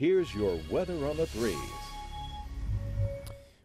Here's your weather on the 3s.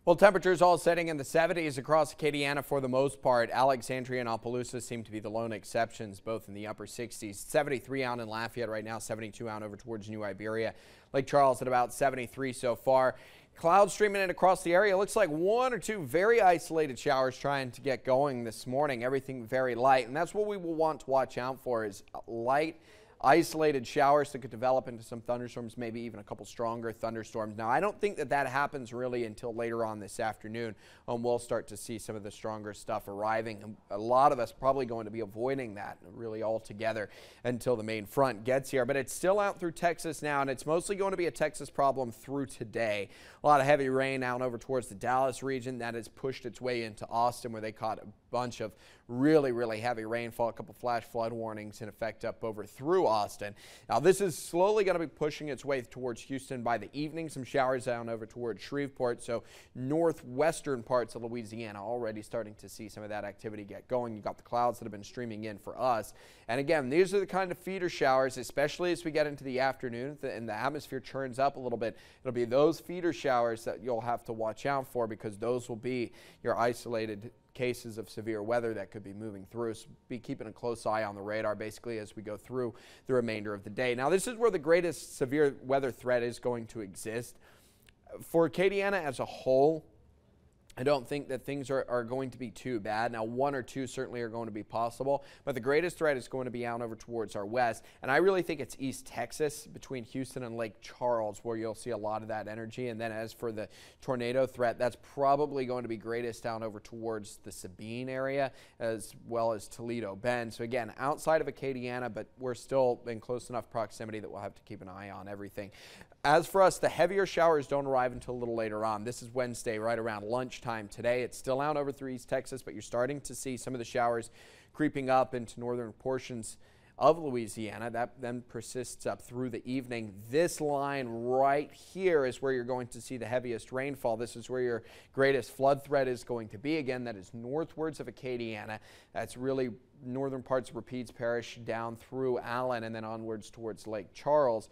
Well, temperatures all setting in the 70s across Acadiana for the most part. Alexandria and Opelousas seem to be the lone exceptions, both in the upper 60s. 73 out in Lafayette right now, 72 out over towards New Iberia. Lake Charles at about 73 so far. Clouds streaming in across the area. Looks like one or two very isolated showers trying to get going this morning. Everything very light, and that's what we will want to watch out for, is light isolated showers that could develop into some thunderstorms, maybe even a couple stronger thunderstorms. Now, I don't think that happens really until later on this afternoon. We'll start to see some of the stronger stuff arriving. A lot of us probably going to be avoiding that really altogether until the main front gets here. But it's still out through Texas now, and it's mostly going to be a Texas problem through today. A lot of heavy rain out over towards the Dallas region that has pushed its way into Austin, where they caught a bunch of really heavy rainfall. A couple flash flood warnings in effect up over through Austin. Now, this is slowly going to be pushing its way towards Houston by the evening. Some showers down over towards Shreveport, so northwestern parts of Louisiana already starting to see some of that activity get going. You got the clouds that have been streaming in for us. And again, these are the kind of feeder showers, especially as we get into the afternoon and the atmosphere churns up a little bit. It'll be those feeder showers that you'll have to watch out for, because those will be your isolated cases of severe weather that could be moving through. So be keeping a close eye on the radar basically as we go through the remainder of the day. Now, this is where the greatest severe weather threat is going to exist. For Acadiana as a whole, I don't think that things are going to be too bad. Now, one or two certainly are going to be possible, but the greatest threat is going to be out over towards our west. And I really think it's East Texas between Houston and Lake Charles where you'll see a lot of that energy. And then as for the tornado threat, that's probably going to be greatest down over towards the Sabine area as well as Toledo Bend. So again, outside of Acadiana, but we're still in close enough proximity that we'll have to keep an eye on everything. As for us, the heavier showers don't arrive until a little later on. This is Wednesday, right around lunchtime today. It's still out over through East Texas, but you're starting to see some of the showers creeping up into northern portions of Louisiana. That then persists up through the evening. This line right here is where you're going to see the heaviest rainfall. This is where your greatest flood threat is going to be. Again, that is northwards of Acadiana. That's really northern parts of Rapides Parish down through Allen and then onwards towards Lake Charles.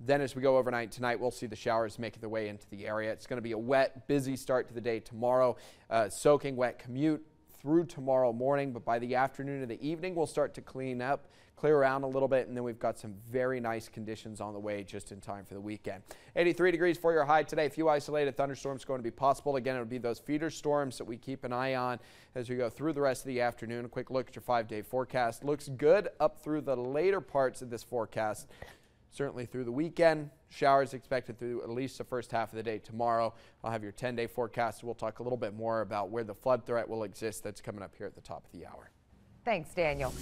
Then as we go overnight tonight, we'll see the showers making their way into the area. It's going to be a wet, busy start to the day tomorrow. Soaking wet commute through tomorrow morning, but by the afternoon and the evening, we'll start to clear around a little bit, and then we've got some very nice conditions on the way just in time for the weekend. 83 degrees for your high today. A few isolated thunderstorms going to be possible. Again, it'll be those feeder storms that we keep an eye on as we go through the rest of the afternoon. A quick look at your 5-day forecast. Looks good up through the later parts of this forecast. Certainly through the weekend. Showers expected through at least the first half of the day tomorrow. I'll have your 10-day forecast. We'll talk a little bit more about where the flood threat will exist. That's coming up here at the top of the hour. Thanks, Daniel.